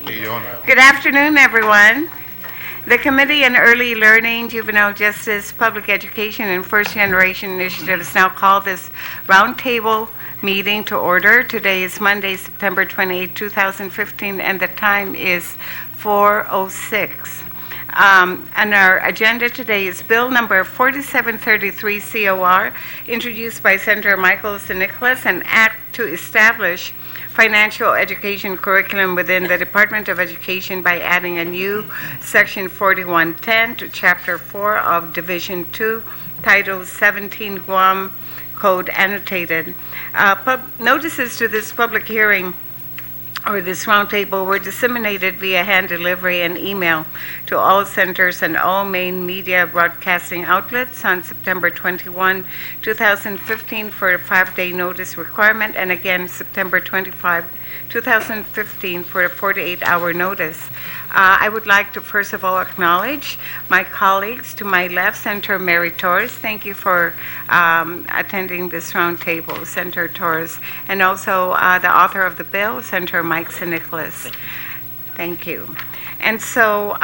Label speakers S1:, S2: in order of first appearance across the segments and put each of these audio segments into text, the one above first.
S1: Good afternoon, everyone. The Committee on Early Learning, Juvenile Justice, Public Education, and First Generation Initiatives now call this roundtable meeting to order. Today is Monday, September 28, 2015, and the time is 4:06. And our agenda today is Bill number 4733 COR, introduced by Senator Michael San Nicolas, an act to establish financial education curriculum within the Department of Education by adding a new Section 4110 to Chapter 4 of Division 2, Title 17 Guam Code Annotated. Notices to this public hearing or this roundtable were disseminated via hand delivery and email to all centers and all main media broadcasting outlets on September 21, 2015 for a 5-day notice requirement, and again September 25, 2015 for a 48-hour notice. I would like to first of all acknowledge my colleagues to my left, Senator Mary Torres. Thank you for attending this roundtable, Senator Torres, and also the author of the bill, Senator Mike San Nicolas. Thank you. And so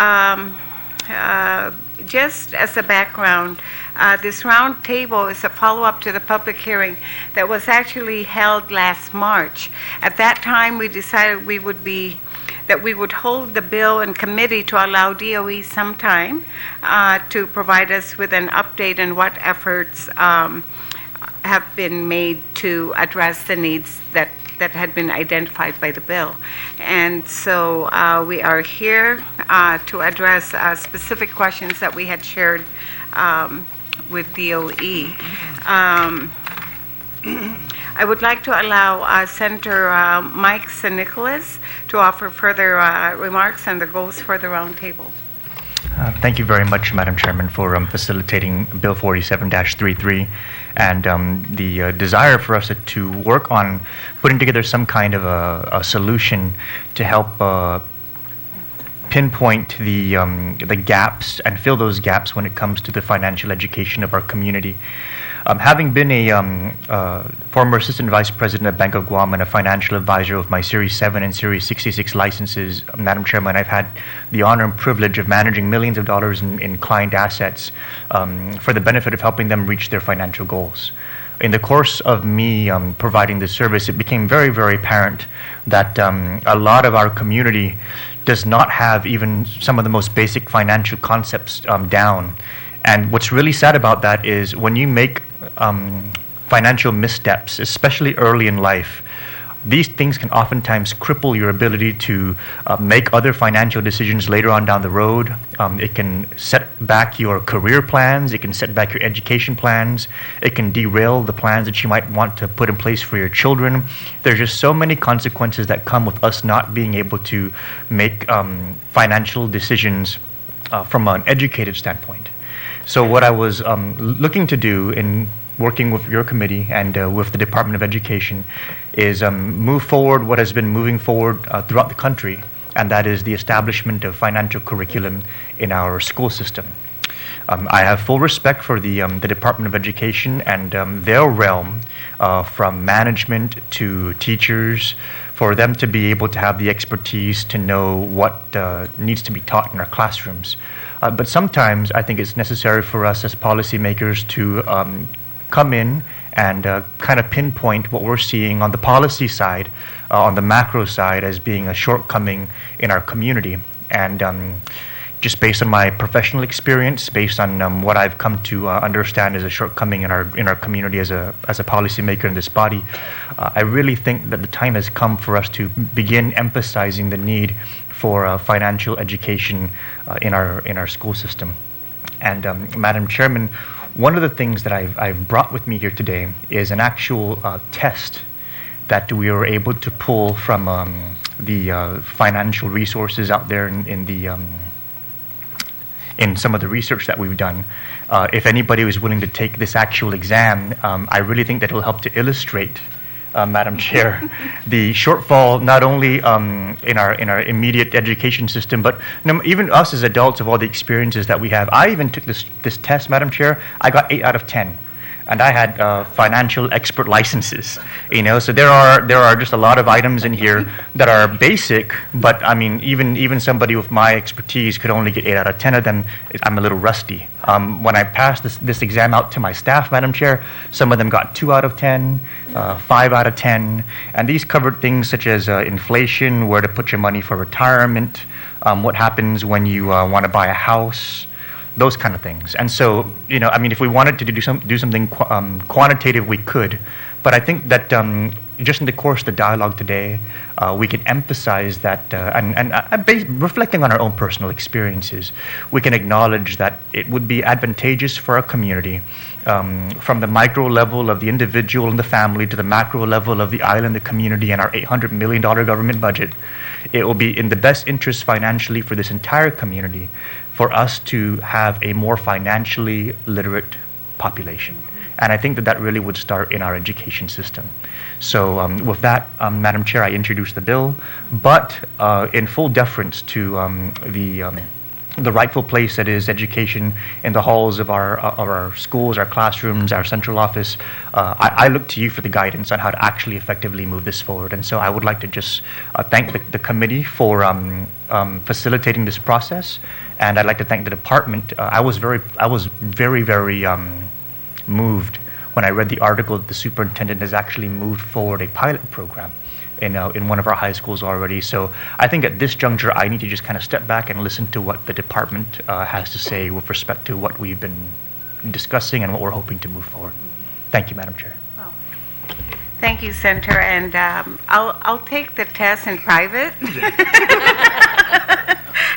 S1: just as a background, this roundtable is a follow-up to the public hearing that was actually held last March. At that time, we decided we would hold the bill in committee to allow DOE some time to provide us with an update on what efforts have been made to address the needs that had been identified by the bill. And so we are here to address specific questions that we had shared with DOE. I would like to allow Senator Mike San Nicolas to offer further remarks on the goals for the roundtable.
S2: Thank you very much, Madam Chairman, for facilitating Bill 47-33 and the desire for us to work on putting together some kind of a solution to help pinpoint the gaps and fill those gaps when it comes to the financial education of our community. Having been a former assistant vice president at Bank of Guam and a financial advisor of my Series 7 and Series 66 licenses, Madam Chairman, I've had the honor and privilege of managing millions of dollars in client assets for the benefit of helping them reach their financial goals. In the course of me providing this service, it became very, very apparent that a lot of our community does not have even some of the most basic financial concepts down. And what's really sad about that is when you make financial missteps, especially early in life, these things can oftentimes cripple your ability to make other financial decisions later on down the road. It can set back your career plans. It can set back your education plans. It can derail the plans that you might want to put in place for your children. There's just so many consequences that come with us not being able to make financial decisions from an educated standpoint. So what I was looking to do in working with your committee and with the Department of Education is move forward what has been moving forward throughout the country, and that is the establishment of financial curriculum in our school system. I have full respect for the Department of Education and their realm, from management to teachers, for them to be able to have the expertise to know what needs to be taught in our classrooms. But sometimes I think it's necessary for us as policymakers to come in and kind of pinpoint what we're seeing on the policy side, on the macro side, as being a shortcoming in our community. And just based on my professional experience, based on what I've come to understand as a shortcoming in our community as a policymaker in this body, I really think that the time has come for us to begin emphasizing the need for financial education in our school system. And Madam Chairman, one of the things that I've brought with me here today is an actual test that we were able to pull from the financial resources out there in some of the research that we've done. If anybody was willing to take this actual exam, I really think that it'll help to illustrate, Madam Chair, the shortfall not only in our immediate education system, but even us as adults of all the experiences that we have. I even took this test, Madam Chair. I got 8 out of 10. and I had financial expert licenses. So there are just a lot of items in here that are basic, but I mean, even somebody with my expertise could only get 8 out of 10 of them. I'm a little rusty. When I passed this exam out to my staff, Madam Chair, some of them got 2 out of 10, 5 out of 10, and these covered things such as inflation, where to put your money for retirement, what happens when you want to buy a house, those kind of things. And so, I mean, if we wanted to do something quantitative, we could. But I think that just in the course of the dialogue today, we can emphasize that, reflecting on our own personal experiences, we can acknowledge that it would be advantageous for our community, from the micro level of the individual and the family to the macro level of the island, the community, and our $800 million government budget. It will be in the best interest financially for this entire community for us to have a more financially literate population. And I think that really would start in our education system. So with that, Madam Chair, I introduce the bill, but in full deference to the rightful place that is education in the halls of our schools, our classrooms, our central office. I look to you for the guidance on how to actually effectively move this forward. And so I would like to just thank the committee for facilitating this process, and I'd like to thank the department. I was very moved when I read the article that the superintendent has actually moved forward a pilot program in one of our high schools already. So I think at this juncture, I need to just kind of step back and listen to what the department has to say with respect to what we've been discussing and what we're hoping to move forward. Thank you, Madam Chair.
S1: Well, thank you, Senator. And I'll take the test in private.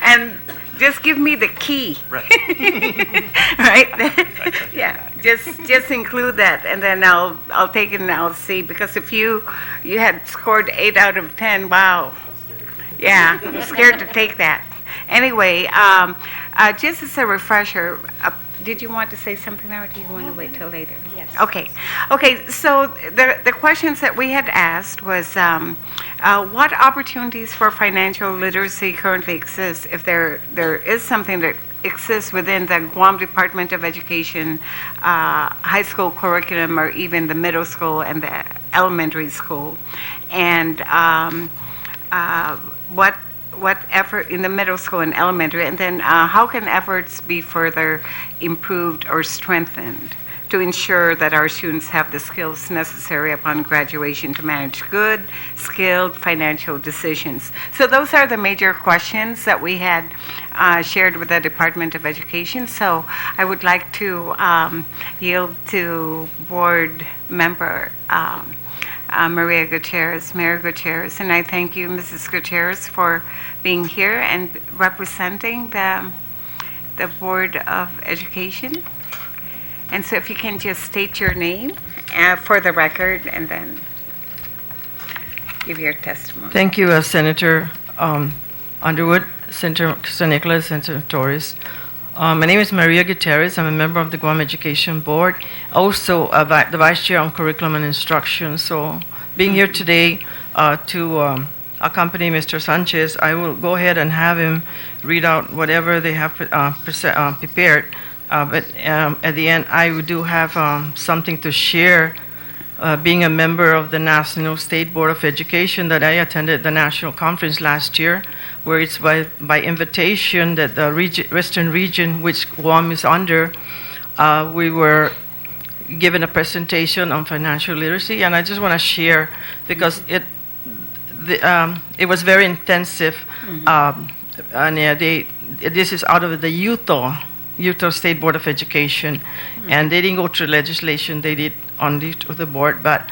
S1: And just give me the key.
S2: Right.
S1: Right? Yeah. Just include that, and then I'll take it and I'll see. Because if you had scored 8 out of 10, wow. Yeah, I'm scared to take that. Anyway, just as a refresher, did you want to say something, or do you want to wait till later?
S3: Yes.
S1: Okay. So the questions that we had asked was, what opportunities for financial literacy currently exist, if there is something that exists within the Guam Department of Education high school curriculum, or even the middle school and the elementary school, and what effort in the middle school and elementary, and then how can efforts be further improved or strengthened to ensure that our students have the skills necessary upon graduation to manage good, skilled financial decisions. So those are the major questions that we had shared with the Department of Education. So I would like to yield to board member Maria Gutierrez, Mayor Gutierrez, and I thank you, Mrs. Gutierrez, for being here and representing the Board of Education. And so if you can just state your name for the record and then give your testimony.
S4: Thank you, Senator Underwood, Senator San Nicolas, Senator Torres. My name is Maria Gutierrez. I'm a member of the Guam Education Board, also the Vice Chair on Curriculum and Instruction. So being here today to accompany Mr. Sanchez, I will go ahead and have him read out whatever they have prepared. But at the end, I do have something to share. Being a member of the National State Board of Education, that I attended the national conference last year, where it's by invitation that the Western region, which Guam is under, we were given a presentation on financial literacy, and I just want to share because it was very intensive, and this is out of the Utah State Board of Education, and they didn't go through legislation, they did on the board, but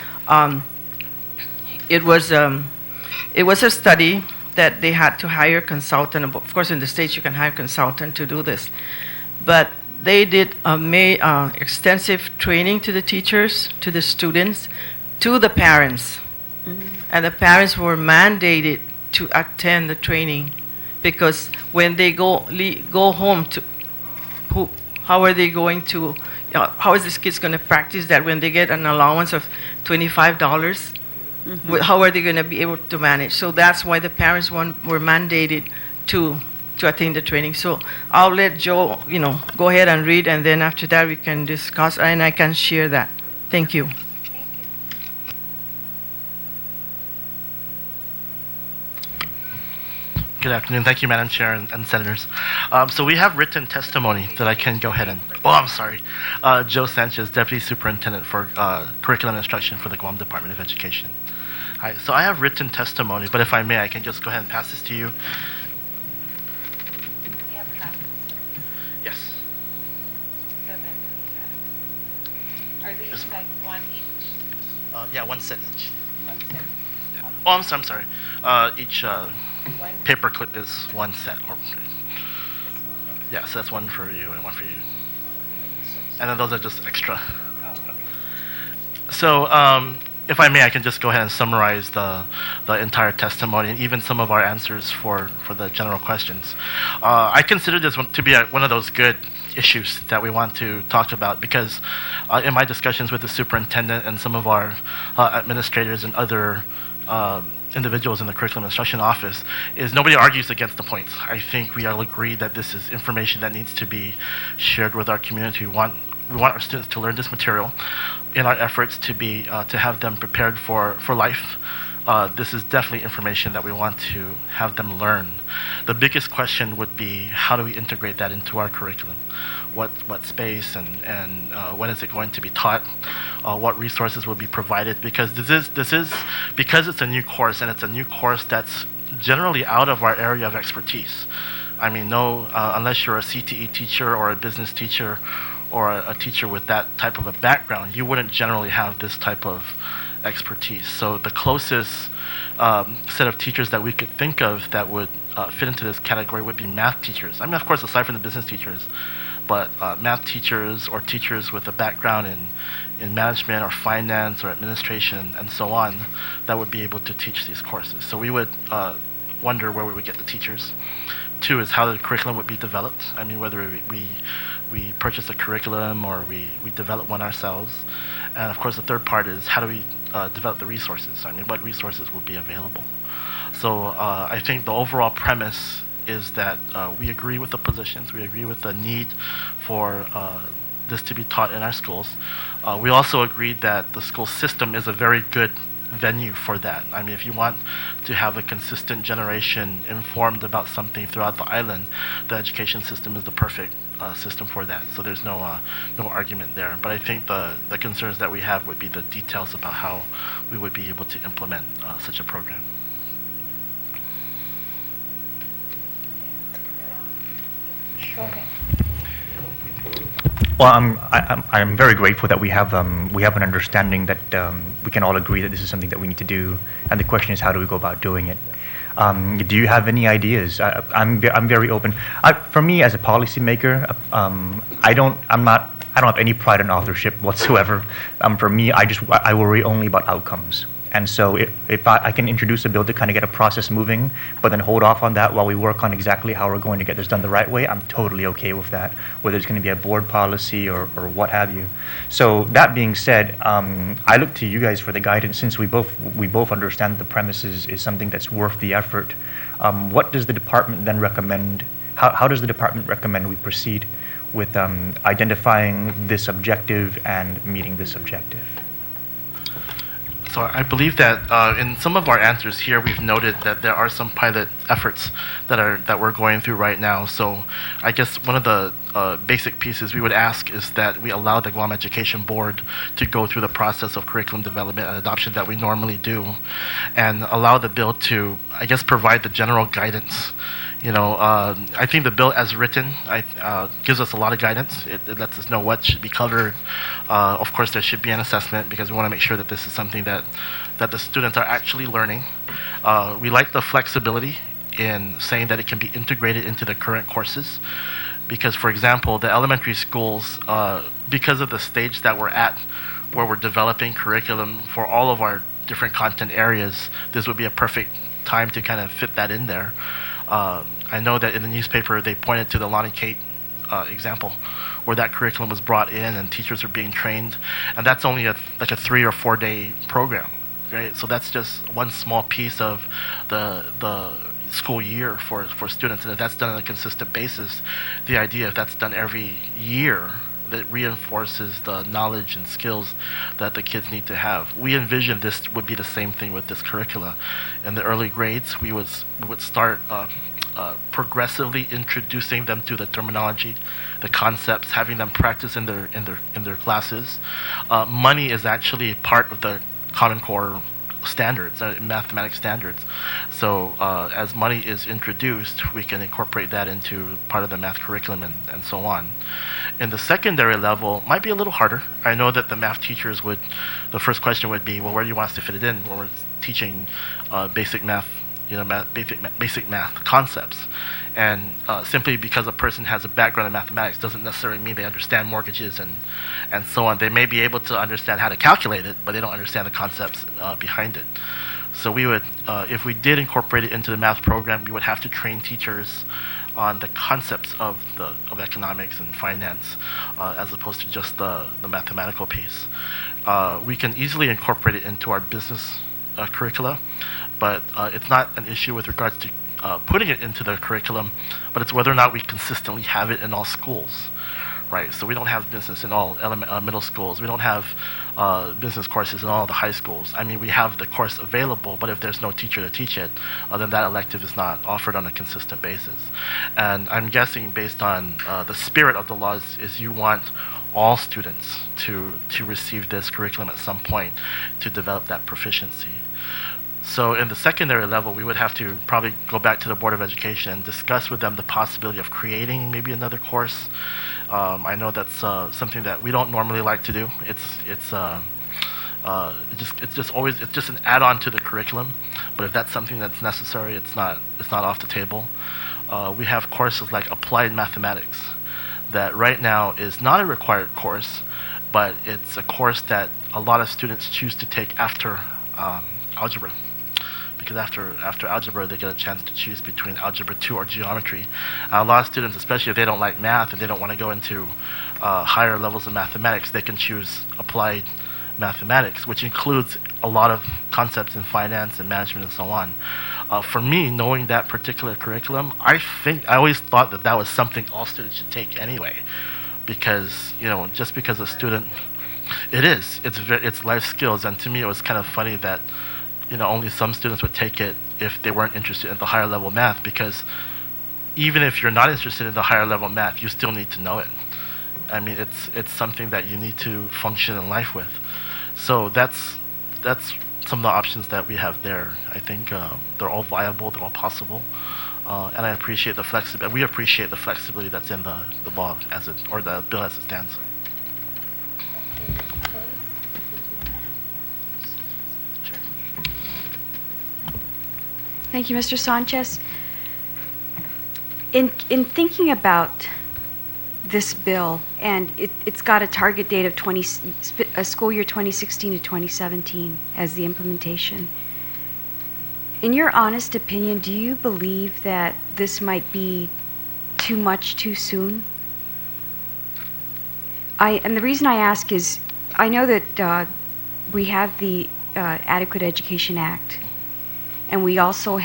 S4: it was a study that they had to hire a consultant. Of course, in the States you can hire a consultant to do this, but they did extensive training to the teachers, to the students, to the parents, and the parents were mandated to attend the training, because when they go home how are they going to, how is this kids going to practice that when they get an allowance of $25? How are they going to be able to manage? So that's why the parents were mandated to to attain the training. So I'll let Joe, go ahead and read, and then after that we can discuss, and I can share that. Thank you.
S3: Good afternoon. Thank you, Madam Chair and Senators. So we have written testimony that I can go ahead and... Oh, I'm sorry. Joe Sanchez, Deputy Superintendent for Curriculum Instruction for the Guam Department of Education. Hi. So I have written testimony, but if I may, I can just go ahead and pass this to you. Yes.
S1: Are these like one each?
S3: Yeah, one set each.
S1: One set.
S3: Yeah. Oh, I'm sorry. Each paper clip is one set. Yeah, so that's one for you and one for you. And then those are just extra.
S1: Oh, okay.
S3: So, if I may, I can just go ahead and summarize the entire testimony and even some of our answers for the general questions. I consider this one to be one of those good issues that we want to talk about because in my discussions with the superintendent and some of our administrators and other individuals in the curriculum instruction office is nobody argues against the points. I think we all agree that this is information that needs to be shared with our community. We want our students to learn this material in our efforts to be to have them prepared for life. This is definitely information that we want to have them learn. The biggest question would be how do we integrate that into our curriculum? What space and when is it going to be taught? What resources will be provided? Because this is because it's a new course and it's a new course that's generally out of our area of expertise. I mean, unless you're a CTE teacher or a business teacher or a teacher with that type of a background, you wouldn't generally have this type of expertise. So the closest set of teachers that we could think of that would fit into this category would be math teachers. I mean, of course, aside from the business teachers, but math teachers or teachers with a background in management or finance or administration and so on that would be able to teach these courses. So we would wonder where we would get the teachers. Two is how the curriculum would be developed. I mean, whether we purchase a curriculum or we develop one ourselves. And of course, the third part is how do we develop the resources? I mean, what resources will be available? So I think the overall premise is that we agree with the positions. We agree with the need for this to be taught in our schools. We also agreed that the school system is a very good venue for that. I mean, if you want to have a consistent generation informed about something throughout the island, the education system is the perfect system for that. So there's no argument there. But I think the concerns that we have would be the details about how we would be able to implement such a program.
S1: Go ahead.
S2: Well, I'm very grateful that we have an understanding that we can all agree that this is something that we need to do, and the question is how do we go about doing it. Do you have any ideas? I'm very open. For me, as a policymaker, I don't have any pride in authorship whatsoever. For me, I worry only about outcomes. And so if I can introduce a bill to kind of get a process moving, but then hold off on that while we work on exactly how we're going to get this done the right way, I'm totally okay with that, whether it's going to be a board policy or what have you. So that being said, I look to you guys for the guidance since we both understand that the premise is something that's worth the effort. What does the department then recommend? How does the department recommend we proceed with identifying this objective and meeting this objective?
S3: So I believe that in some of our answers here, we've noted that there are some pilot efforts that we're going through right now. So I guess one of the basic pieces we would ask is that we allow the Guam Education Board to go through the process of curriculum development and adoption that we normally do, and allow the bill to, I guess, provide the general guidance. I think the bill as written gives us a lot of guidance. It lets us know what should be covered. Of course, there should be an assessment because we want to make sure that this is something that the students are actually learning. We like the flexibility in saying that it can be integrated into the current courses. Because, for example, the elementary schools, because of the stage that we're at, where we're developing curriculum for all of our different content areas, this would be a perfect time to kind of fit that in there. I know that in the newspaper they pointed to the Lonnie Kate example where that curriculum was brought in and teachers are being trained, and that's only a 3 or 4 day program, right? So that's just one small piece of the school year for students, and if that's done on a consistent basis, the idea if that's done every year, that reinforces the knowledge and skills that the kids need to have. We envision this would be the same thing with this curricula. In the early grades, we would start progressively introducing them to the terminology, the concepts, having them practice in their classes. Money is actually part of the Common Core standards, mathematics standards. So as money is introduced, we can incorporate that into part of the math curriculum and so on. In the secondary level, might be a little harder. I know that the math teachers the first question would be, well, where do you want us to fit it in when we're teaching basic math, basic math concepts? And simply because a person has a background in mathematics doesn't necessarily mean they understand mortgages and so on. They may be able to understand how to calculate it, but they don't understand the concepts behind it. So we would, if we did incorporate it into the math program, we would have to train teachers on the concepts of economics and finance, as opposed to just the mathematical piece. We can easily incorporate it into our business curricula, but it's not an issue with regards to putting it into the curriculum, but it's whether or not we consistently have it in all schools, right? So we don't have business in all middle schools. We don't have business courses in all the high schools. I mean, we have the course available, but if there's no teacher to teach it, then that elective is not offered on a consistent basis. And I'm guessing based on the spirit of the laws is you want all students to receive this curriculum at some point to develop that proficiency. So in the secondary level, we would have to probably go back to the Board of Education and discuss with them the possibility of creating maybe another course. I know that's something that we don't normally like to do. It's just an add-on to the curriculum. But if that's something that's necessary, it's not off the table. We have courses like Applied Mathematics that right now is not a required course, but it's a course that a lot of students choose to take after algebra. Because after algebra, they get a chance to choose between algebra 2 or geometry. A lot of students, especially if they don't like math and they don't want to go into higher levels of mathematics, they can choose applied mathematics, which includes a lot of concepts in finance and management and so on. For me, knowing that particular curriculum, I always thought that was something all students should take anyway, because just because a student, it's life skills, and to me it was kind of funny that only some students would take it if they weren't interested in the higher level math, because even if you're not interested in the higher level math, you still need to know it. I mean, it's something that you need to function in life with. So that's some of the options that we have there. I think they're all viable, they're all possible, and I appreciate the flexibility. We appreciate the flexibility that's in the law or the bill as it stands.
S5: Thank you, Mr. Sanchez. In thinking about this bill, and it's got a target date of school year 2016 to 2017 as the implementation. In your honest opinion, do you believe that this might be too much too soon? And the reason I ask is, I know that we have the Adequate Education Act, and we also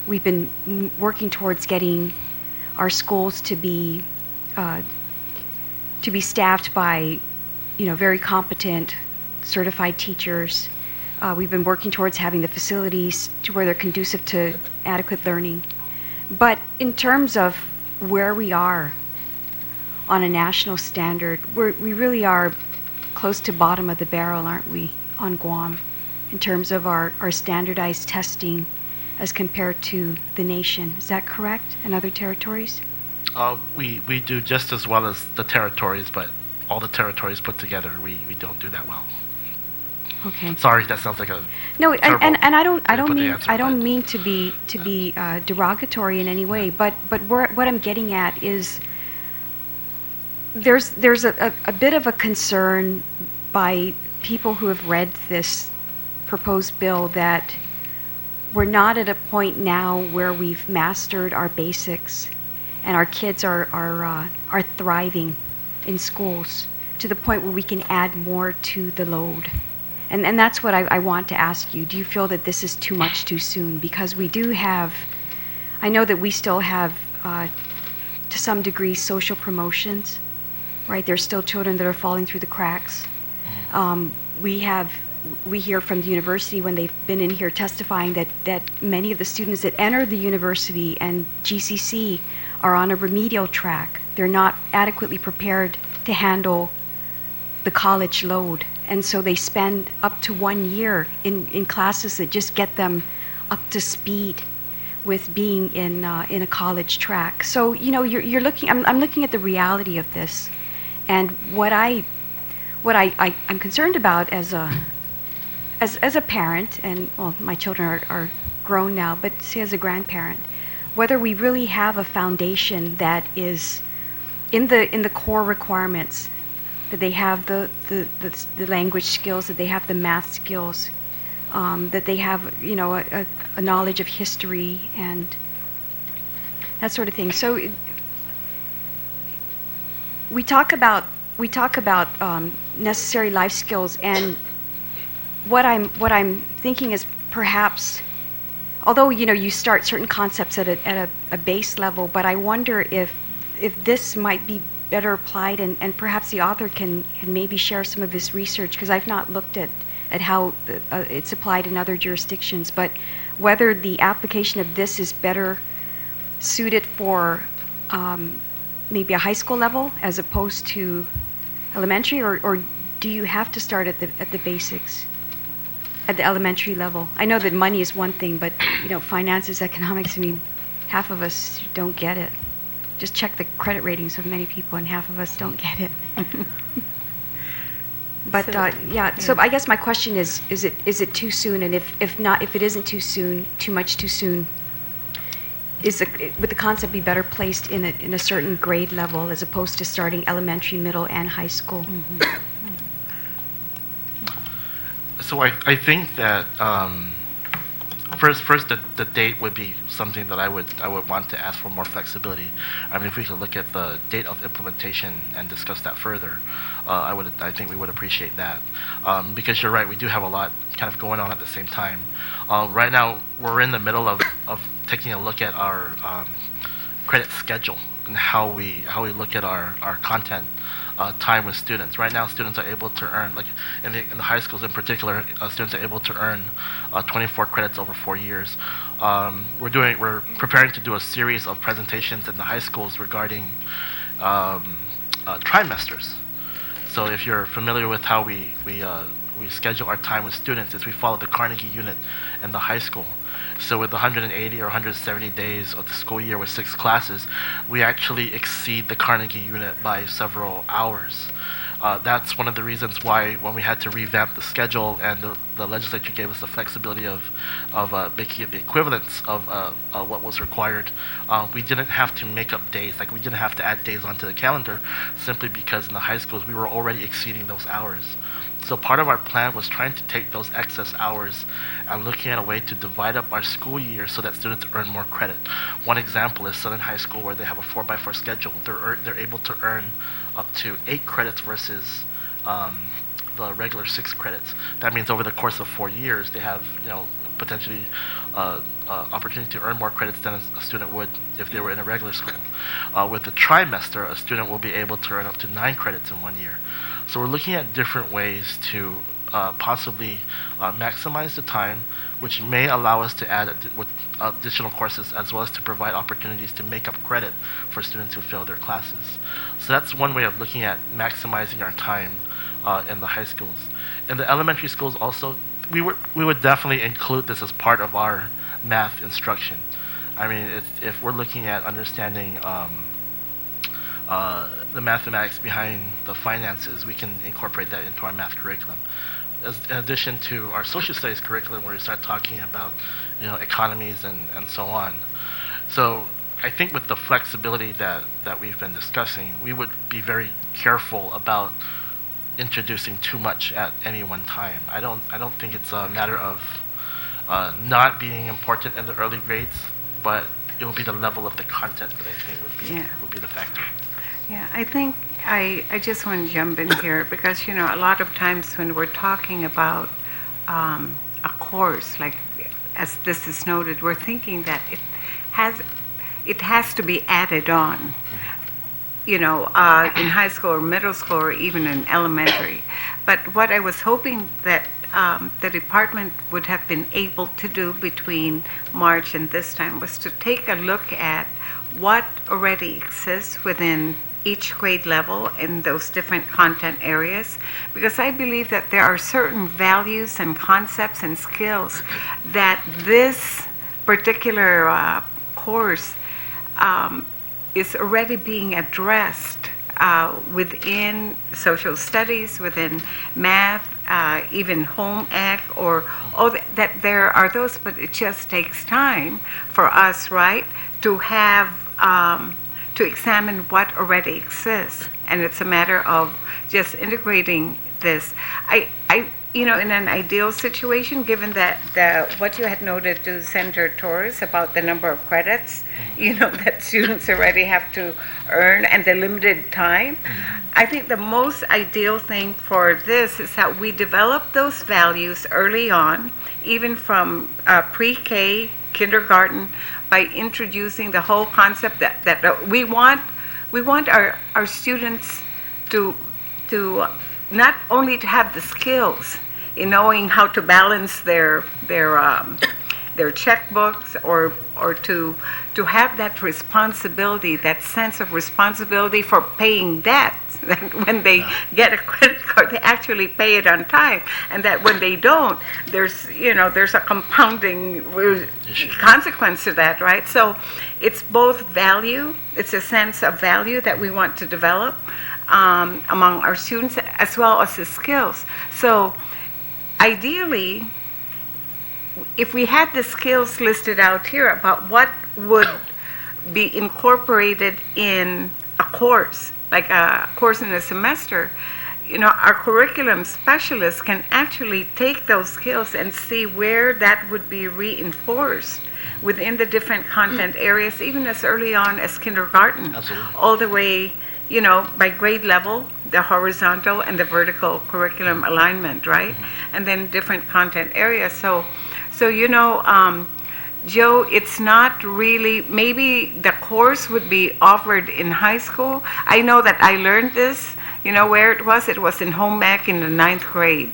S5: we've been working towards getting our schools to be staffed by, very competent, certified teachers. We've been working towards having the facilities to where they're conducive to adequate learning. But in terms of where we are on a national standard, we really are close to bottom of the barrel, aren't we, on Guam, in terms of our standardized testing as compared to the nation. Is that correct, in other territories?
S3: We do just as well as the territories, but all the territories put together, we don't do that well.
S5: Okay.
S3: Sorry, that sounds like a
S5: no, and I don't
S3: but-
S5: mean to be derogatory in any way, but what I'm getting at is there's a bit of a concern by people who have read this proposed bill that we're not at a point now where we've mastered our basics and our kids are thriving in schools to the point where we can add more to the load. And that's what I want to ask you. Do you feel that this is too much too soon? Because we do have I know that we still have, to some degree, social promotions, right? There's still children that are falling through the cracks. We hear from the university when they've been in here testifying that many of the students that enter the university and GCC are on a remedial track. They're not adequately prepared to handle the college load. And so they spend up to 1 year in classes that just get them up to speed with being in a college track. So, you're looking, I'm looking at the reality of this. And what I'm concerned about as a parent, and well, my children are grown now, but say as a grandparent, whether we really have a foundation that is in the core requirements, that they have the language skills, that they have the math skills, that they have a knowledge of history and that sort of thing. So we talk about necessary life skills, and what I'm thinking is perhaps, although you start certain concepts at a base level, but I wonder if this might be better applied, and perhaps the author can maybe share some of his research, because I've not looked at how it's applied in other jurisdictions, but whether the application of this is better suited for maybe a high school level as opposed to elementary, or do you have to start at the basics, at the elementary level? I know that money is one thing, but finances, economics, half of us don't get it. Just check the credit ratings of many people, and half of us don't get it. But so I guess my question is it too soon? And if not, if it isn't too soon, too much too soon, would the concept be better placed in a certain grade level as opposed to starting elementary, middle, and high school?
S1: Mm-hmm.
S3: So I think that first the date would be something that I would want to ask for more flexibility. If we could look at the date of implementation and discuss that further, I think we would appreciate that, because you're right, we do have a lot kind of going on at the same time. Right now we're in the middle of taking a look at our credit schedule and how we look at our content time with students. Right now, students are able to earn, like in the high schools in particular, students are able to earn 24 credits over 4 years. We're preparing to do a series of presentations in the high schools regarding trimesters. So if you're familiar with how we schedule our time with students, is we follow the Carnegie unit in the high school. So with 180 or 170 days of the school year with 6 classes, we actually exceed the Carnegie unit by several hours. That's one of the reasons why when we had to revamp the schedule and the legislature gave us the flexibility of making it the equivalence of what was required, we didn't have to make up days. Like, we didn't have to add days onto the calendar, simply because in the high schools we were already exceeding those hours. So part of our plan was trying to take those excess hours and looking at a way to divide up our school year so that students earn more credit. One example is Southern High School, where they have a 4x4 schedule. They're able to earn up to 8 credits versus the regular 6 credits. That means over the course of 4 years, they have potentially opportunity to earn more credits than a student would if they were in a regular school. With the trimester, a student will be able to earn up to 9 credits in 1 year. So we're looking at different ways to possibly maximize the time, which may allow us to add additional courses, as well as to provide opportunities to make up credit for students who fail their classes. So that's one way of looking at maximizing our time in the high schools. In the elementary schools also, we would definitely include this as part of our math instruction. If we're looking at understanding the mathematics behind the finances, we can incorporate that into our math curriculum. In addition to our social studies curriculum, where we start talking about economies and so on. So I think with the flexibility that we've been discussing, we would be very careful about introducing too much at any one time. I don't think it's a matter of not being important in the early grades, but it will be the level of the content that I think would be the factor.
S1: Yeah, I think I just want to jump in here because, a lot of times when we're talking about a course, like as this is noted, we're thinking that has to be added on, in high school or middle school or even in elementary. But what I was hoping that the department would have been able to do between March and this time was to take a look at what already exists within each grade level in those different content areas, because I believe that there are certain values and concepts and skills that this particular course is already being addressed within social studies, within math, even home ec, or that there are those, but it just takes time for us, right, to have to examine what already exists, and it's a matter of just integrating this. In an ideal situation, given that what you had noted to Senator Torres about the number of credits, that students already have to earn and the limited time, I think the most ideal thing for this is that we develop those values early on, even from pre-K, kindergarten, by introducing the whole concept that we want our students to not only to have the skills in knowing how to balance their checkbooks, or to have that responsibility, that sense of responsibility for paying debts. That when they get a credit card, they actually pay it on time, and that when they don't, there's a compounding consequence to that, right? So it's both value, it's a sense of value that we want to develop among our students, as well as the skills. So ideally, if we had the skills listed out here about what would be incorporated in a course, like a course in a semester, our curriculum specialists can actually take those skills and see where that would be reinforced within the different content areas, even as early on as kindergarten.
S3: Absolutely.
S1: All the way, by grade level, the horizontal and the vertical curriculum alignment, right? And then different content areas. So Joe, it's not really, maybe the course would be offered in high school. I know that I learned this, where it was in home ec in the 9th grade,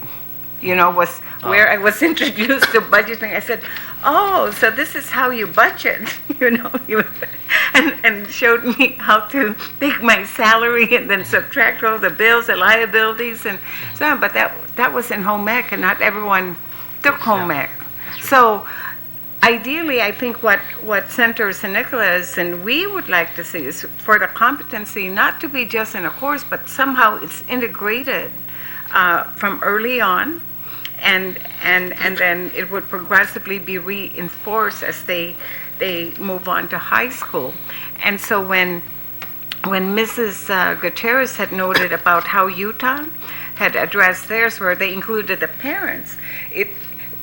S1: where I was introduced to budgeting. I said, oh, so this is how you budget, and showed me how to take my salary and then subtract all the bills, the liabilities, and so on. But that was in home ec, and not everyone took home ec. So ideally, I think what Senator San Nicolas and we would like to see is for the competency not to be just in a course, but somehow it's integrated from early on, and then it would progressively be reinforced as they move on to high school. And so when Mrs. Gutierrez had noted about how Utah had addressed theirs, where they included the parents,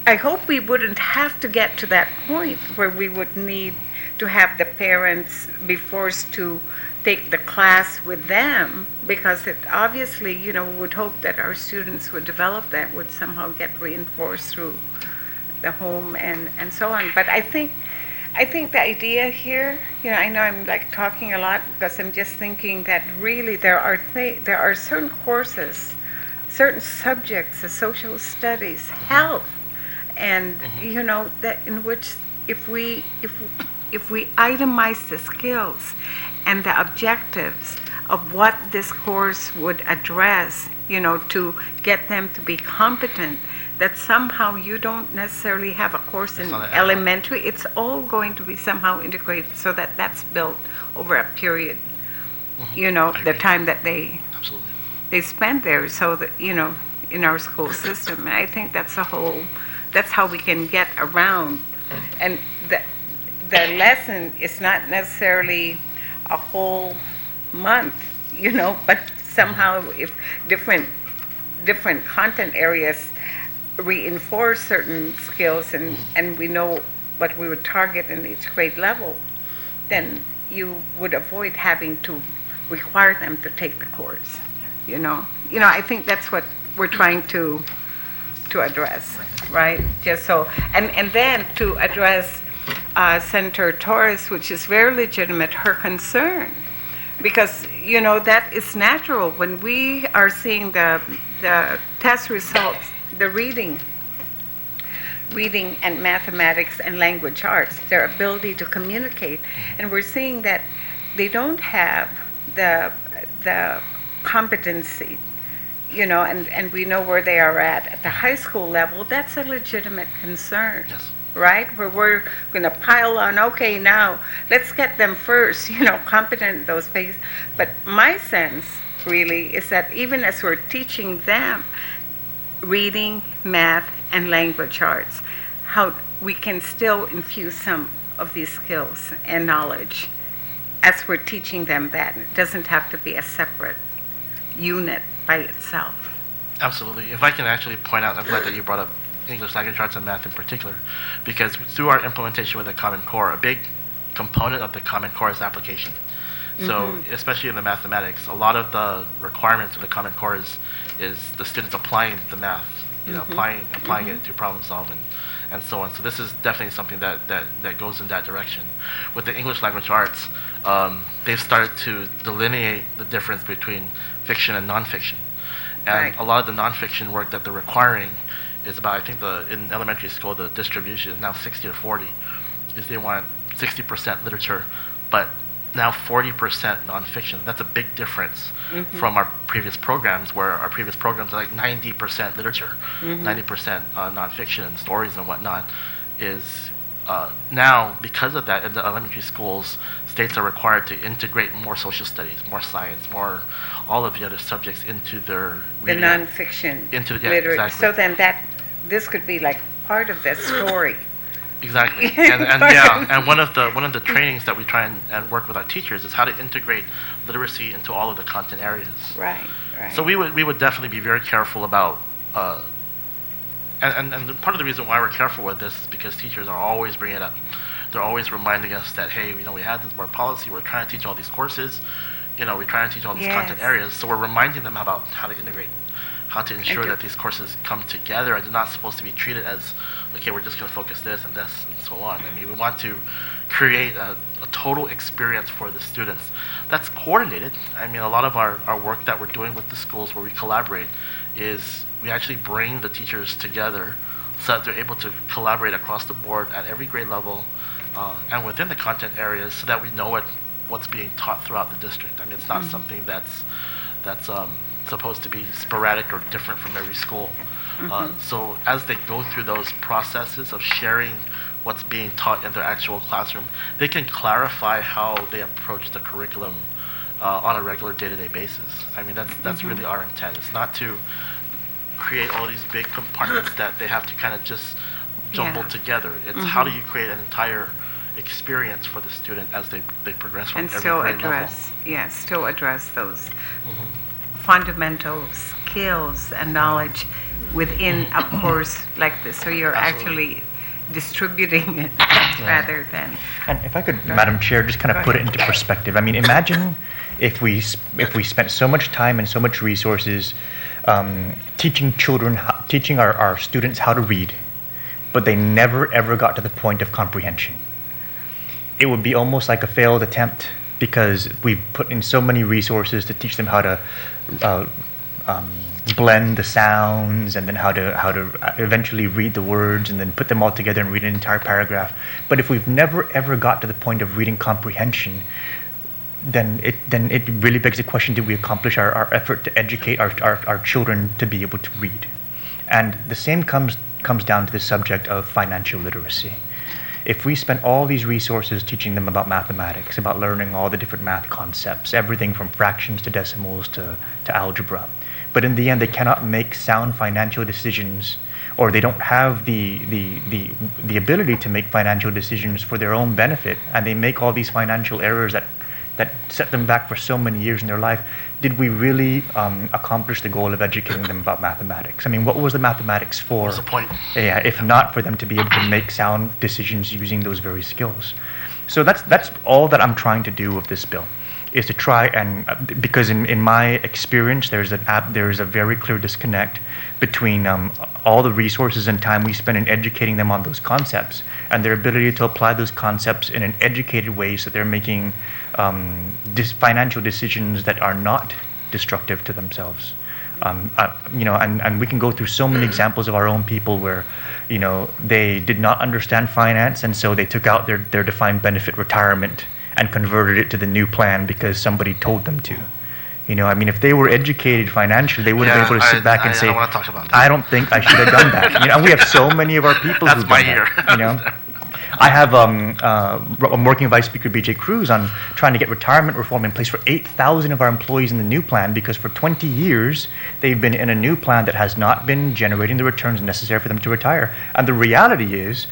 S1: I hope we wouldn't have to get to that point where we would need to have the parents be forced to take the class with them, because it obviously, we would hope that our students would develop that, would somehow get reinforced through the home and so on. But I think the idea here, I know I'm like talking a lot because I'm just thinking that really there are certain courses, certain subjects, the social studies, health, and that in which if we itemize the skills and the objectives of what this course would address, to get them to be competent, that somehow you don't necessarily have a course in elementary. It's all going to be somehow integrated so that that's built over a period, the time that they spend there. So that, in our school system, and I think that's how we can get around. And the lesson is not necessarily a whole month, but somehow if different content areas reinforce certain skills and we know what we would target in each grade level, then you would avoid having to require them to take the course. I think that's what we're trying to address, right? Just so, and then to address Senator Torres, which is very legitimate, her concern. Because, that is natural. When we are seeing the test results, the reading and mathematics and language arts, their ability to communicate, and we're seeing that they don't have the competency, and we know where they are at the high school level. That's a legitimate concern.
S3: Yes.
S1: Right? Where we're going to pile on, okay, now let's get them first, competent in those spaces. But my sense really is that even as we're teaching them reading, math, and language arts, how we can still infuse some of these skills and knowledge as we're teaching them that. It doesn't have to be a separate unit by itself.
S3: Absolutely. If I can actually point out, I'm glad that you brought up English language arts and math in particular, because through our implementation with the Common Core, a big component of the Common Core is application. So especially in the mathematics, a lot of the requirements of the Common Core is the students applying the math, applying it to problem solving and so on. So this is definitely something that goes in that direction. With the English language arts, they've started to delineate the difference between fiction and nonfiction. And
S1: Right.
S3: a lot of the nonfiction work that they're requiring is about, I think in elementary school, the distribution is now 60 to 40. Is they want 60% literature, but now 40% nonfiction. That's a big difference from our previous programs, where our previous programs are like 90% literature, 90% nonfiction and stories and whatnot. Is now, because of that, in the elementary schools, states are required to integrate more social studies, more science, more all of the other subjects into their
S1: The
S3: reading.
S1: nonfiction
S3: Yeah,
S1: literature.
S3: exactly.
S1: So then this could be like part of the story.
S3: Exactly, and one of the trainings that we try and work with our teachers is how to integrate literacy into all of the content areas.
S1: Right.
S3: So we would definitely be very careful about, and part of the reason why we're careful with this is because teachers are always bringing it up. They're always reminding us that, hey, we have this board policy. We're trying to teach all these courses. We're trying to teach all these content
S1: Yes.
S3: areas. So we're reminding them about how to integrate, how to ensure
S1: And
S3: that these courses come together and they're not supposed to be treated as, okay, we're just going to focus this and so on. I mean, we want to create a total experience for the students that's coordinated. I mean, a lot of our work that we're doing with the schools where we collaborate is we actually bring the teachers together so that they're able to collaborate across the board at every grade level and within the content areas so that we know what's being taught throughout the district. I mean, it's not something that's supposed to be sporadic or different from every school. So as they go through those processes of sharing what's being taught in their actual classroom, they can clarify how they approach the curriculum on a regular day-to-day basis. I mean, that's really our intent. It's not to create all these big compartments that they have to kind of just jumble together. It's how do you create an entire experience for the student as they progress from
S1: And
S3: every
S1: still
S3: grade level.
S1: address those fundamental skills and knowledge within a course like this. So you're
S3: Absolutely.
S1: actually distributing it rather than.
S2: And if I could, Madam Chair, just kind of put it into perspective. I mean, imagine if we spent so much time and so much resources teaching our students how to read, but they never ever got to the point of comprehension. It would be almost like a failed attempt because we've put in so many resources to teach them how to blend the sounds and then how to eventually read the words and then put them all together and read an entire paragraph. But if we've never ever got to the point of reading comprehension, then it really begs the question: did we accomplish our effort to educate our children to be able to read? And the same comes down to the subject of financial literacy. If we spent all these resources teaching them about mathematics, about learning all the different math concepts, everything from fractions to decimals to algebra, but in the end they cannot make sound financial decisions, or they don't have the ability to make financial decisions for their own benefit, and they make all these financial errors that set them back for so many years in their life, did we really accomplish the goal of educating them about mathematics? I mean, what was the mathematics for?
S3: What was the point?
S2: Yeah, if not for them to be able to make sound decisions using those very skills. So that's all that I'm trying to do with this bill, is to try and, because in my experience, there's a very clear disconnect between all the resources and time we spend in educating them on those concepts and their ability to apply those concepts in an educated way so they're making financial decisions that are not destructive to themselves. And we can go through so many examples of our own people where, they did not understand finance, and so they took out their defined benefit retirement and converted it to the new plan because somebody told them to. If they were educated financially, they would have been able to sit back and say,
S3: I want to talk about that.
S2: I don't think I should have done that. And we have so many of our people
S3: That's
S2: who've
S3: my
S2: done
S3: year.
S2: that, I have, I'm working with Vice Speaker BJ Cruz on trying to get retirement reform in place for 8,000 of our employees in the new plan, because for 20 years they've been in a new plan that has not been generating the returns necessary for them to retire. And the reality is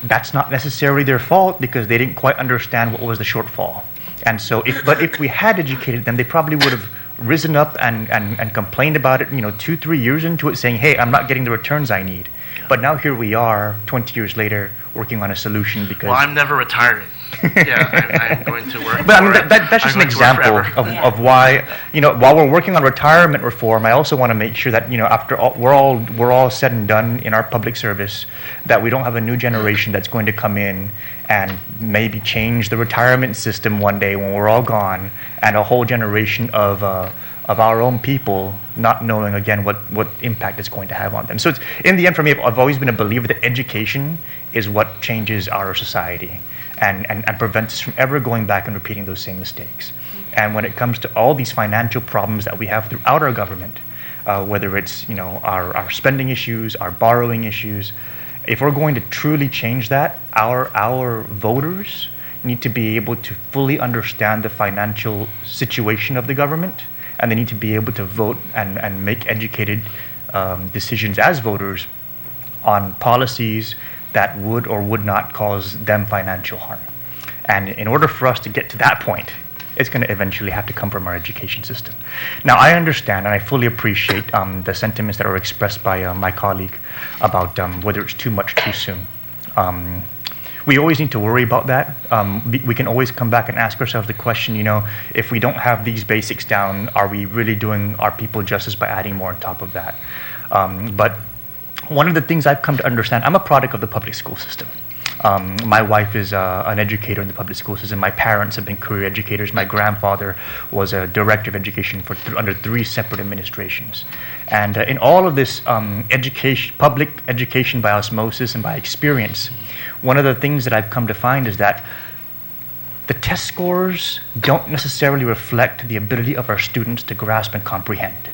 S2: that's not necessarily their fault, because they didn't quite understand what was the shortfall. And so, if we had educated them, they probably would have risen up and complained about it, 2-3 years into it, saying, hey, I'm not getting the returns I need. But now here we are, 20 years later, working on a solution because...
S3: Well, I'm never retiring. I'm going to work.
S2: But that's just an example of why, while we're working on retirement reform, I also want to make sure that, after all, we're all said and done in our public service, that we don't have a new generation that's going to come in and maybe change the retirement system one day when we're all gone, and a whole generation of our own people not knowing, again, what impact it's going to have on them. So it's, in the end, for me, I've always been a believer that education is what changes our society and prevents us from ever going back and repeating those same mistakes. And when it comes to all these financial problems that we have throughout our government, whether it's our spending issues, our borrowing issues, if we're going to truly change that, our voters need to be able to fully understand the financial situation of the government, and they need to be able to vote and make educated decisions as voters on policies that would or would not cause them financial harm. And in order for us to get to that point, it's going to eventually have to come from our education system. Now, I understand and I fully appreciate the sentiments that are expressed by my colleague about whether it's too much too soon. We always need to worry about that. We can always come back and ask ourselves the question, if we don't have these basics down, are we really doing our people justice by adding more on top of that? But one of the things I've come to understand, I'm a product of the public school system. My wife is an educator in the public school system. My parents have been career educators. My grandfather was a director of education under 3 separate administrations. And in all of this public education by osmosis and by experience, one of the things that I've come to find is that the test scores don't necessarily reflect the ability of our students to grasp and comprehend.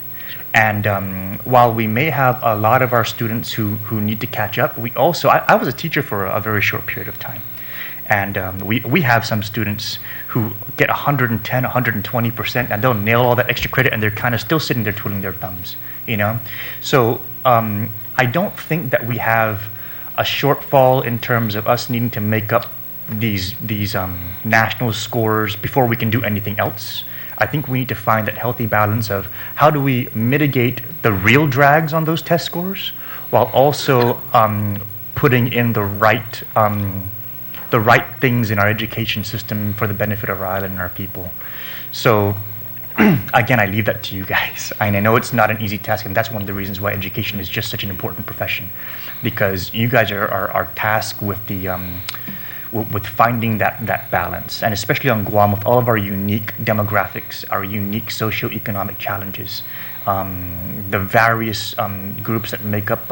S2: And while we may have a lot of our students who need to catch up, we also, I was a teacher for a very short period of time. And we have some students who get 110, 120%, and they'll nail all that extra credit, and they're kind of still sitting there twiddling their thumbs, So I don't think that we have a shortfall in terms of us needing to make up these national scores before we can do anything else. I think we need to find that healthy balance of how do we mitigate the real drags on those test scores while also putting in the right things in our education system for the benefit of our island and our people. So again, I leave that to you guys. And I know it's not an easy task, and that's one of the reasons why education is just such an important profession, because you guys are tasked with with finding that balance, and especially on Guam with all of our unique demographics, our unique socioeconomic challenges, the various groups that make up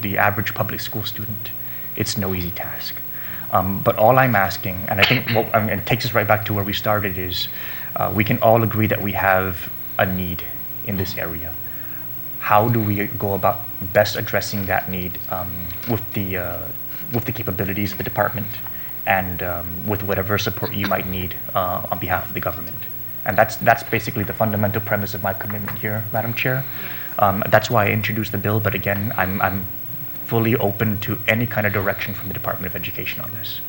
S2: the average public school student. It's no easy task. But all I'm asking, and I think and it takes us right back to where we started, is we can all agree that we have a need in this area. How do we go about best addressing that need with the capabilities of the department and with whatever support you might need on behalf of the government? And that's basically the fundamental premise of my commitment here, Madam Chair. That's why I introduced the bill, but again, I'm fully open to any kind of direction from the Department of Education on this.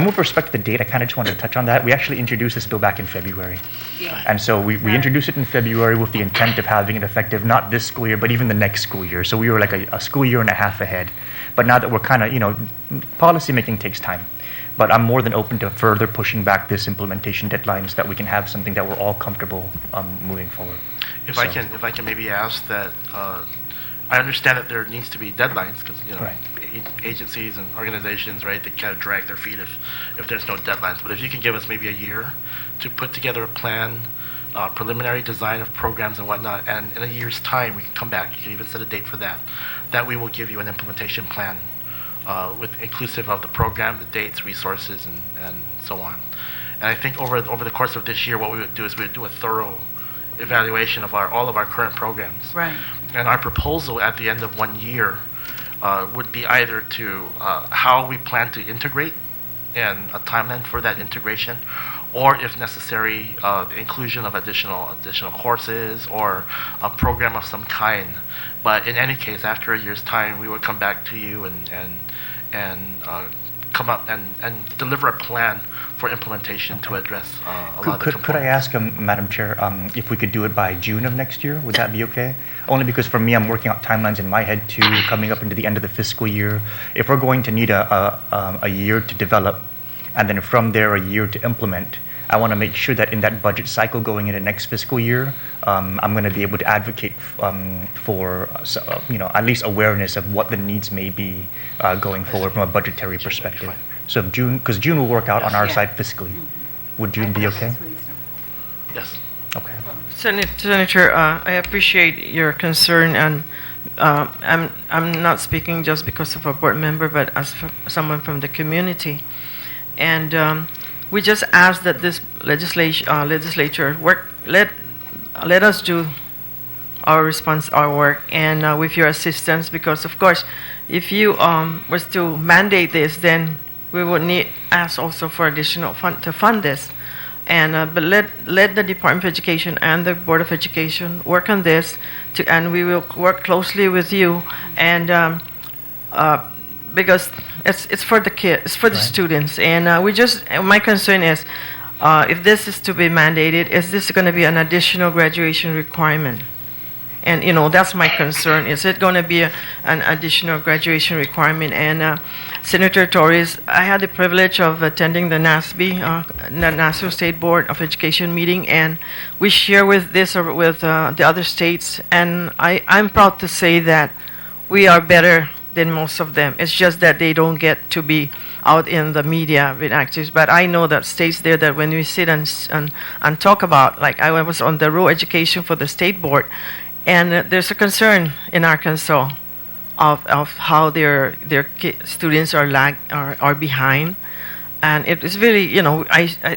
S2: With respect to the date, I kind of just wanted to touch on that. We actually introduced this bill back in February. Yeah. And so we introduced it in February with the intent of having it effective not this school year, but even the next school year. So we were like a school year and a half ahead. But now that we're kind of, policy making takes time. But I'm more than open to further pushing back this implementation deadline so that we can have something that we're all comfortable moving forward.
S3: If I can maybe ask that, I understand that there needs to be deadlines because
S2: Right.
S3: Agencies and organizations, right, they kind of drag their feet if there's no deadlines. But if you can give us maybe a year to put together a plan, preliminary design of programs and whatnot, and in a year's time we can come back. You can even set a date for that. That we will give you an implementation plan with inclusive of the program, the dates, resources, and so on. And I think over the course of this year, what we would do is we would do a thorough evaluation of all of our current programs.
S1: Right.
S3: And our proposal at the end of 1 year would be either to how we plan to integrate and a timeline for that integration, or if necessary, the inclusion of additional courses or a program of some kind. But in any case, after a year's time, we would come back to you and come up and deliver a plan for implementation to address a lot of the components.
S2: Could I ask, Madam Chair, if we could do it by June of next year? Would that be okay? Only because for me, I'm working out timelines in my head too, coming up into the end of the fiscal year. If we're going to need a year to develop, and then from there a year to implement, I want to make sure that in that budget cycle going into next fiscal year, I'm going to be able to advocate for at least awareness of what the needs may be going forward from a budgetary perspective. So if June, because June will work out on our side fiscally. Would June be okay?
S3: Yes.
S2: Okay.
S4: Senator, I appreciate your concern, and I'm not speaking just because of a board member, but as someone from the community. And we just ask that this legislature let us do our work, and with your assistance, because of course, if you was to mandate this, then we would ask also for additional fund to fund this. And but let the Department of Education and the Board of Education work on this, and we will work closely with you, and because it's for the kids, it's for the students, and my concern is, if this is to be mandated, is this going to be an additional graduation requirement? And that's my concern. Is it going to be an additional graduation requirement? And Senator Torres, I had the privilege of attending the NASB, National State Board of Education meeting, and we share with the other states. And I'm proud to say that we are better than most of them. It's just that they don't get to be out in the media with activities. But I know that states there that when we sit and talk about, like I was on the rural education for the state board, and there's a concern in Arkansas of how their students are behind, and it is really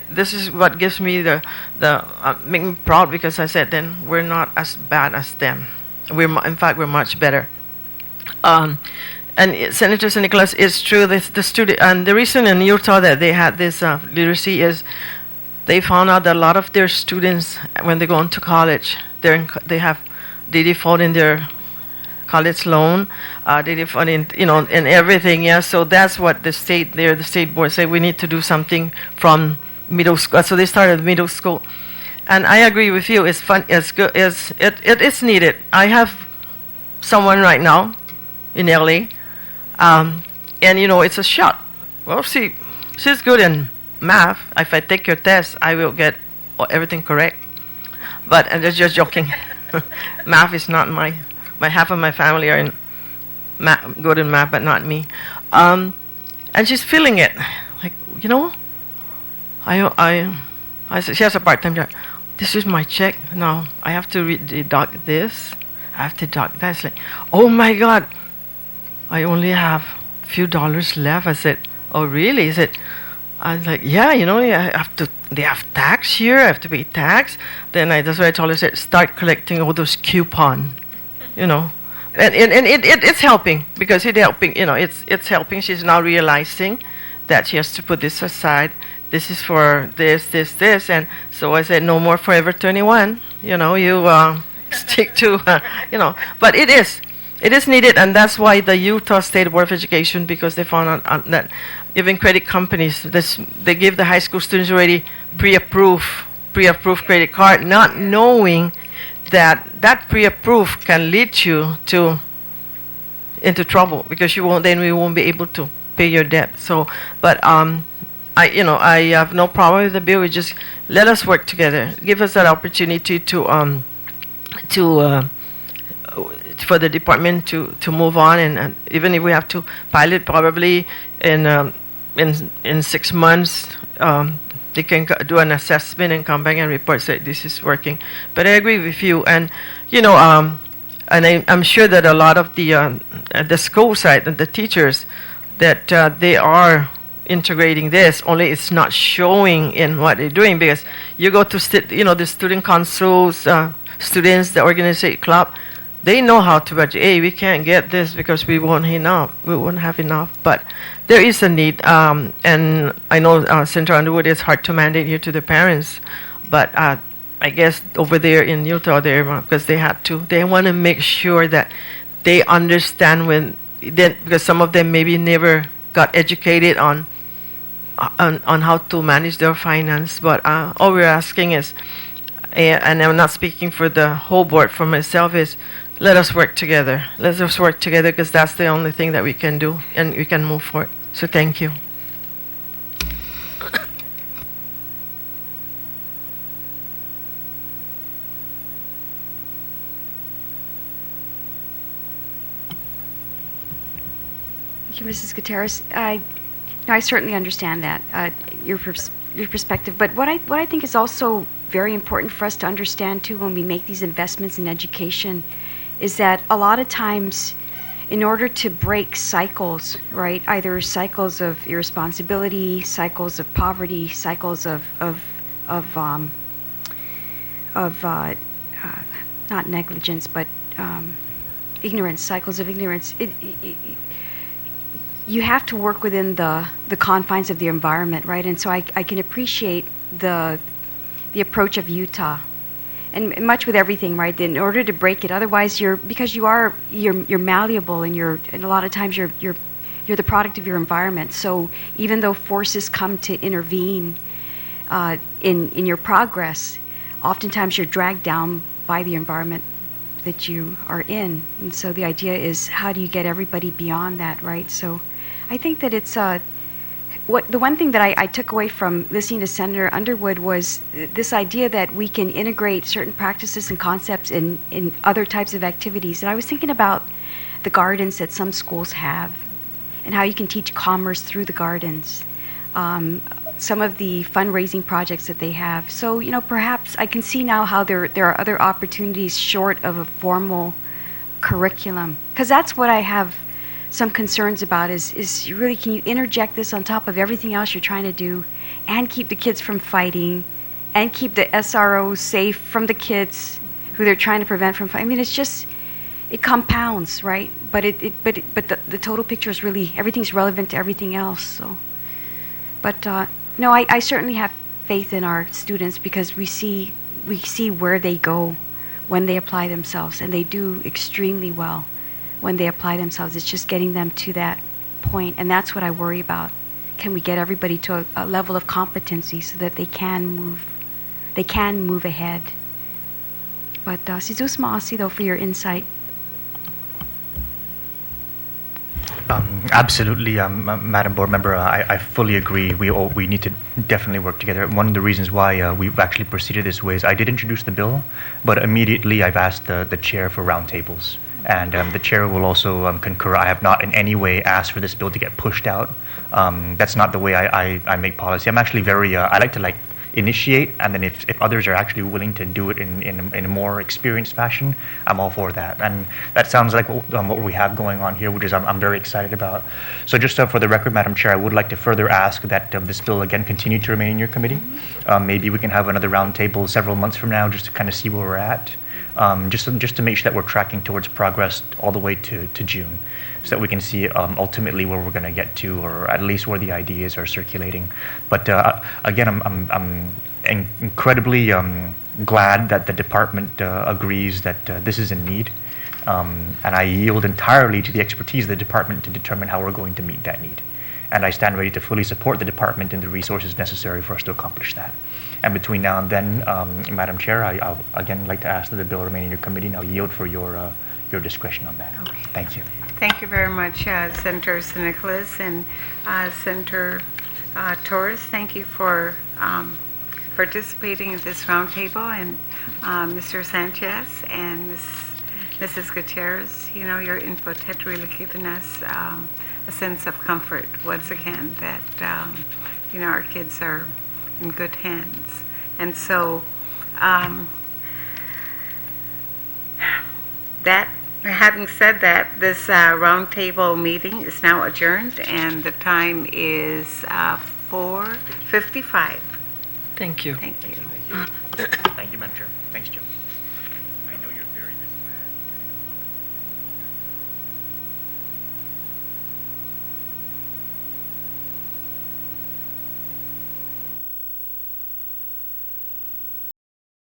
S4: this is what gives me make me proud, because I said then we're not as bad as them. In fact we're much better. And Senator San Nicolas, it's true that the student, and the reason in Utah that they had this literacy is they found out that a lot of their students, when they go into college, they default in their college loan, they default in in everything. Yeah, so that's what the state board said, we need to do something from middle school. So they started middle school, and I agree with you. It's fun. It's good. It is needed. I have someone right now in LA, and it's a shock. Well, she's good in math. If I take your test, I will get everything correct. But I'm just joking. Math is not my half of my family are good in math, but not me. And she's feeling it, like I said she has a part-time job. This is my check. Now I have to deduct this. I have to deduct that. It's like, oh my God, I only have a few dollars left. I said, oh really? He said, I was like, yeah, they have tax here, I have to pay tax. Then that's what I told her, I said, start collecting all those coupons, And it's helping, because it's helping. She's now realizing that she has to put this aside. This is for this. And so I said, no more Forever 21. You stick to, But it is needed, and that's why the Utah State Board of Education, because they found out that even credit companies, they give the high school students already pre-approved credit card, not knowing that pre-approved can lead you into trouble, because we won't be able to pay your debt. So, but I have no problem with the bill. We just let us work together. Give us that opportunity for the department to move on, and even if we have to pilot probably in 6 months, they can do an assessment and come back and report say this is working. But I agree with you, and and I'm sure that a lot of the school side and the teachers that they are integrating this, only it's not showing in what they're doing, because you go to the student councils, students, the organization club, they know how to budget. Hey, we can't get this because we won't have enough. But there is a need, and I know Senator Underwood, it's hard to mandate here to the parents, but I guess over there in Utah, because they want to make sure that they understand because some of them maybe never got educated on how to manage their finance. But all we're asking is, and I'm not speaking for the whole board, for myself, is let us work together. Let us work together, because that's the only thing that we can do, and we can move forward. So thank you.
S5: Thank you, Mrs. Gutierrez. I certainly understand that, your perspective. But what I think is also very important for us to understand too when we make these investments in education is that a lot of times, in order to break cycles, right, either cycles of irresponsibility, cycles of poverty, cycles of not negligence, but ignorance, cycles of ignorance, you have to work within the confines of the environment, right? And so I can appreciate the approach of Utah, and much with everything, right? In order to break it, otherwise you're malleable, and a lot of times you're the product of your environment. So even though forces come to intervene in your progress, oftentimes you're dragged down by the environment that you are in. And so the idea is, how do you get everybody beyond that, right? So I think that it's the one thing that I took away from listening to Senator Underwood was this idea that we can integrate certain practices and concepts in other types of activities. And I was thinking about the gardens that some schools have, and how you can teach commerce through the gardens, some of the fundraising projects that they have. So, perhaps I can see now how there are other opportunities short of a formal curriculum, because that's what I have some concerns about is really, can you interject this on top of everything else you're trying to do, and keep the kids from fighting, and keep the SROs safe from the kids who they're trying to prevent from fighting? I mean, it's just, it compounds, right? But the total picture is really, everything's relevant to everything else. So, but no, I certainly have faith in our students, because we see where they go when they apply themselves, and they do extremely well when they apply themselves. It's just getting them to that point, and that's what I worry about. Can we get everybody to a level of competency so that they can move ahead? But si Zeus Maasi, though, for your insight.
S2: Absolutely, Madam Board Member. I fully agree. We need to definitely work together. One of the reasons why we've actually proceeded this way is I did introduce the bill, but immediately I've asked the chair for roundtables. And the chair will also concur. I have not in any way asked for this bill to get pushed out. That's not the way I make policy. I'm actually very, I like to initiate, and then if others are actually willing to do it in a more experienced fashion, I'm all for that. And that sounds like what we have going on here, which is I'm very excited about. So just for the record, Madam Chair, I would like to further ask that this bill again continue to remain in your committee. Maybe we can have another roundtable several months from now just to kind of see where we're at. Just to make sure that we're tracking towards progress all the way to June, so that we can see ultimately where we're going to get to, or at least where the ideas are circulating. But again, I'm incredibly glad that the department agrees that this is a need, and I yield entirely to the expertise of the department to determine how we're going to meet that need. And I stand ready to fully support the department and the resources necessary for us to accomplish that. And between now and then, Madam Chair, I'll again like to ask that the bill remain in your committee, and I'll yield for your discretion on that.
S1: Okay.
S2: Thank you.
S1: Thank you very much, Senator San Nicolas, and Senator Torres, thank you for participating in this roundtable, and Mr. Sanchez and Mrs. Gutierrez, your input had really given us a sense of comfort once again that our kids are in good hands. And so having said that, this roundtable meeting is now adjourned, and the time is 4:55.
S4: Thank you.
S1: Thank you.
S2: Thank you, Madam Chair. Thanks, Joe.